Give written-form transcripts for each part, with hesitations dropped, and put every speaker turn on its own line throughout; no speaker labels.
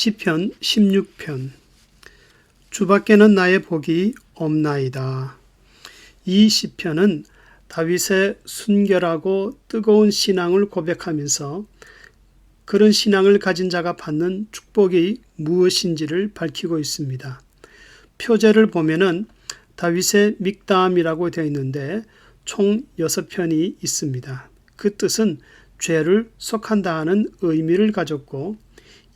시편 16편. 주밖에는 나의 복이 없나이다. 이 시편은 다윗의 순결하고 뜨거운 신앙을 고백하면서 그런 신앙을 가진 자가 받는 축복이 무엇인지를 밝히고 있습니다. 표제를 보면은 다윗의 믹담이라고 되어 있는데 총 6편이 있습니다. 그 뜻은 죄를 속한다 하는 의미를 가졌고,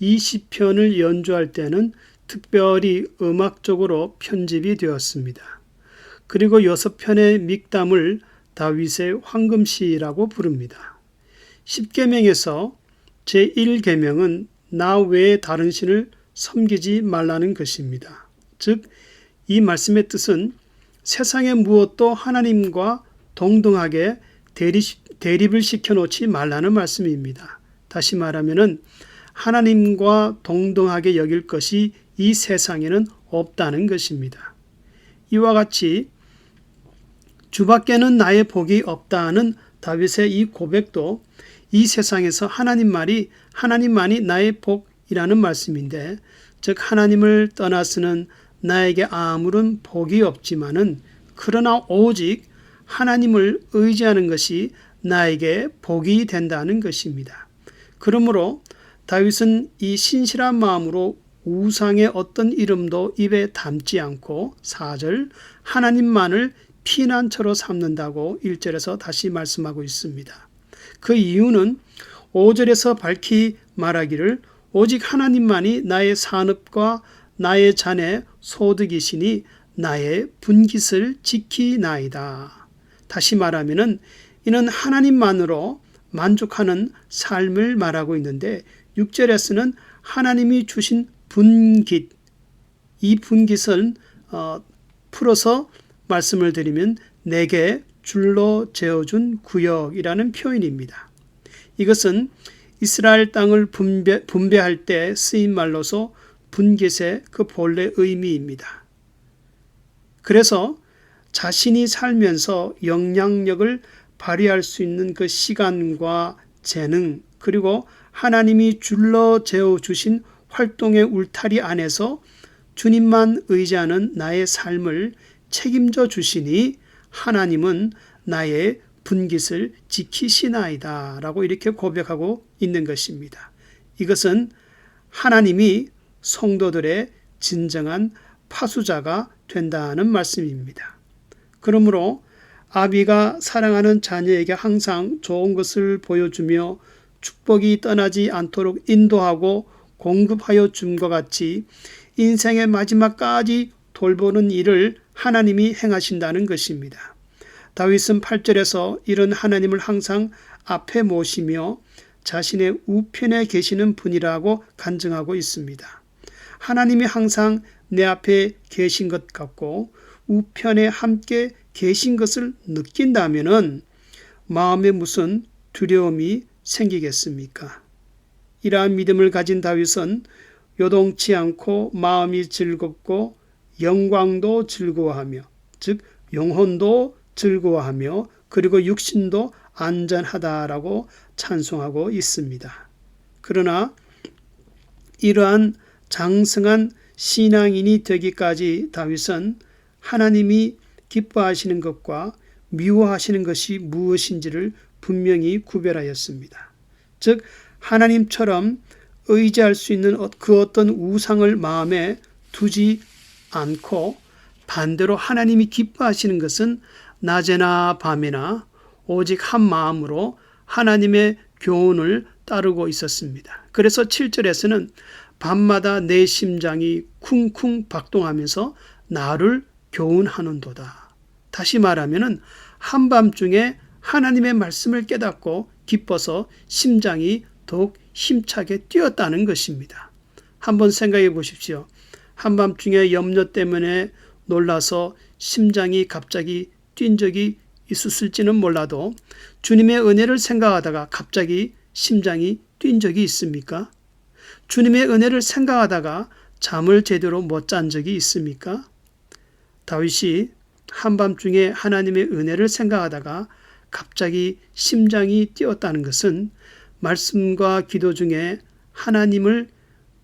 이 시편을 연주할 때는 특별히 음악적으로 편집이 되었습니다. 그리고 6편의 믹담을 다윗의 황금시라고 부릅니다. 10계명에서 제1계명은 나 외에 다른 신을 섬기지 말라는 것입니다. 즉, 이 말씀의 뜻은 세상의 무엇도 하나님과 동등하게 대립을 시켜놓지 말라는 말씀입니다. 다시 말하면은 하나님과 동등하게 여길 것이 이 세상에는 없다는 것입니다. 이와 같이 주밖에는 나의 복이 없다는 다윗의 이 고백도 이 세상에서 하나님만이 나의 복이라는 말씀인데, 즉 하나님을 떠나서는 나에게 아무런 복이 없지만은 그러나 오직 하나님을 의지하는 것이 나에게 복이 된다는 것입니다. 그러므로 다윗은 이 신실한 마음으로 우상의 어떤 이름도 입에 담지 않고 4절 하나님만을 피난처로 삼는다고 1절에서 다시 말씀하고 있습니다. 그 이유는 5절에서 밝히 말하기를 오직 하나님만이 나의 산업과 나의 잔의 소득이시니 나의 분깃을 지키나이다. 다시 말하면은 이는 하나님만으로 만족하는 삶을 말하고 있는데, 6절에서는 하나님이 주신 분깃, 이 분깃을 풀어서 말씀을 드리면 내게 줄로 재어준 구역이라는 표현입니다. 이것은 이스라엘 땅을 분배할 때 쓰인 말로서 분깃의 그 본래 의미입니다. 그래서 자신이 살면서 영향력을 발휘할 수 있는 그 시간과 재능, 그리고 하나님이 줄로 재어주신 활동의 울타리 안에서 주님만 의지하는 나의 삶을 책임져 주시니 하나님은 나의 분깃을 지키시나이다 라고 이렇게 고백하고 있는 것입니다. 이것은 하나님이 성도들의 진정한 파수자가 된다는 말씀입니다. 그러므로 아비가 사랑하는 자녀에게 항상 좋은 것을 보여주며 축복이 떠나지 않도록 인도하고 공급하여 줌과 같이 인생의 마지막까지 돌보는 일을 하나님이 행하신다는 것입니다. 다윗은 8절에서 이런 하나님을 항상 앞에 모시며 자신의 우편에 계시는 분이라고 간증하고 있습니다. 하나님이 항상 내 앞에 계신 것 같고 우편에 함께 계신 것을 느낀다면은 마음에 무슨 두려움이 생기겠습니까? 이러한 믿음을 가진 다윗은 요동치 않고 마음이 즐겁고 영광도 즐거워하며, 즉 영혼도 즐거워하며 그리고 육신도 안전하다라고 찬송하고 있습니다. 그러나 이러한 장성한 신앙인이 되기까지 다윗은 하나님이 기뻐하시는 것과 미워하시는 것이 무엇인지를 분명히 구별하였습니다. 즉 하나님처럼 의지할 수 있는 그 어떤 우상을 마음에 두지 않고 반대로 하나님이 기뻐하시는 것은 낮에나 밤에나 오직 한 마음으로 하나님의 교훈을 따르고 있었습니다. 그래서 7절에서는 밤마다 내 심장이 쿵쿵 박동하면서 나를 교훈하는도다. 다시 말하면은 한밤중에 하나님의 말씀을 깨닫고 기뻐서 심장이 더욱 힘차게 뛰었다는 것입니다. 한번 생각해 보십시오. 한밤중에 염려 때문에 놀라서 심장이 갑자기 뛴 적이 있었을지는 몰라도 주님의 은혜를 생각하다가 갑자기 심장이 뛴 적이 있습니까? 주님의 은혜를 생각하다가 잠을 제대로 못 잔 적이 있습니까? 다윗이 한밤중에 하나님의 은혜를 생각하다가 갑자기 심장이 뛰었다는 것은 말씀과 기도 중에 하나님을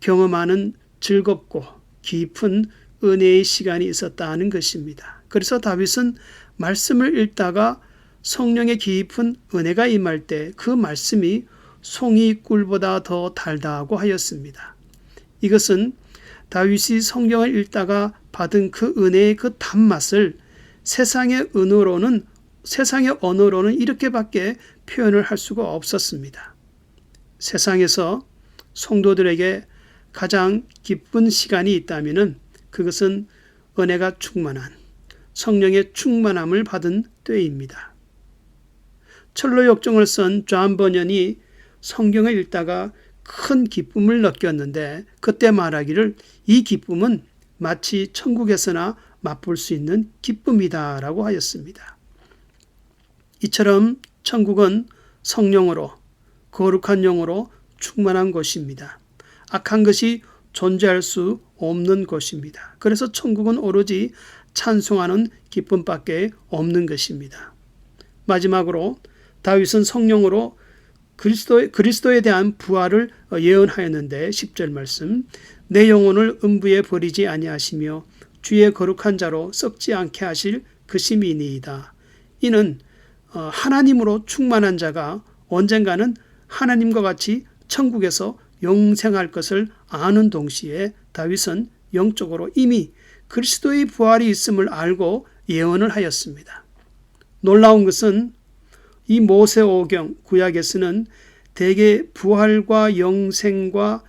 경험하는 즐겁고 깊은 은혜의 시간이 있었다는 것입니다. 그래서 다윗은 말씀을 읽다가 성령의 깊은 은혜가 임할 때 그 말씀이 송이 꿀보다 더 달다고 하였습니다. 이것은 다윗이 성경을 읽다가 받은 그 은혜의 그 단맛을 세상의 언어로는 이렇게밖에 표현을 할 수가 없었습니다. 세상에서 성도들에게 가장 기쁜 시간이 있다면 그것은 은혜가 충만한 성령의 충만함을 받은 때입니다. 철로 역정을 쓴 존 버년이 성경을 읽다가 큰 기쁨을 느꼈는데 그때 말하기를 이 기쁨은 마치 천국에서나 맛볼 수 있는 기쁨이다라고 하였습니다. 이처럼 천국은 성령으로 거룩한 영으로 충만한 곳입니다. 악한 것이 존재할 수 없는 곳입니다. 그래서 천국은 오로지 찬송하는 기쁨밖에 없는 것입니다. 마지막으로 다윗은 성령으로 그리스도에 대한 부활을 예언하였는데 10절 말씀 내 영혼을 음부에 버리지 아니하시며 주의 거룩한 자로 썩지 않게 하실 그 심이니이다. 이는 하나님으로 충만한 자가 언젠가는 하나님과 같이 천국에서 영생할 것을 아는 동시에 다윗은 영적으로 이미 그리스도의 부활이 있음을 알고 예언을 하였습니다. 놀라운 것은 이 모세오경 구약에서는 대개 부활과 영생과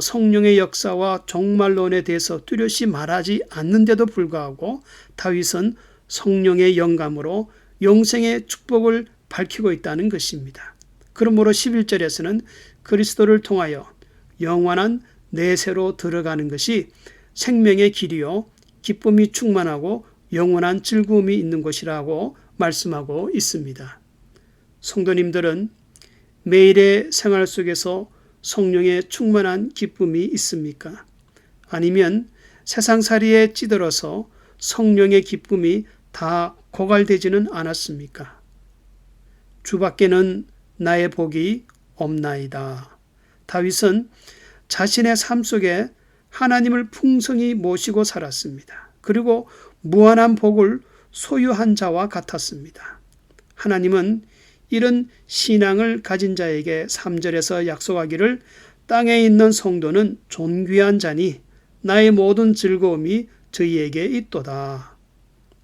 성령의 역사와 종말론에 대해서 뚜렷이 말하지 않는데도 불구하고 다윗은 성령의 영감으로 영생의 축복을 밝히고 있다는 것입니다. 그러므로 11절에서는 그리스도를 통하여 영원한 내세로 들어가는 것이 생명의 길이요 기쁨이 충만하고 영원한 즐거움이 있는 것이라고 말씀하고 있습니다. 성도님들은 매일의 생활 속에서 성령의 충만한 기쁨이 있습니까? 아니면 세상살이에 찌들어서 성령의 기쁨이 다 고갈되지는 않았습니까? 주밖에는 나의 복이 없나이다. 다윗은 자신의 삶 속에 하나님을 풍성히 모시고 살았습니다. 그리고 무한한 복을 소유한 자와 같았습니다. 하나님은 이런 신앙을 가진 자에게 3절에서 약속하기를 땅에 있는 성도는 존귀한 자니 나의 모든 즐거움이 저희에게 있도다.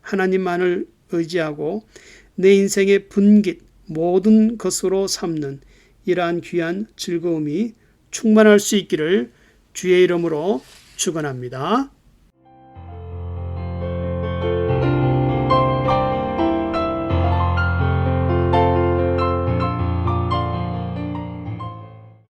하나님만을 의지하고 내 인생의 분깃 모든 것으로 삼는 이러한 귀한 즐거움이 충만할 수 있기를 주의 이름으로 축원합니다.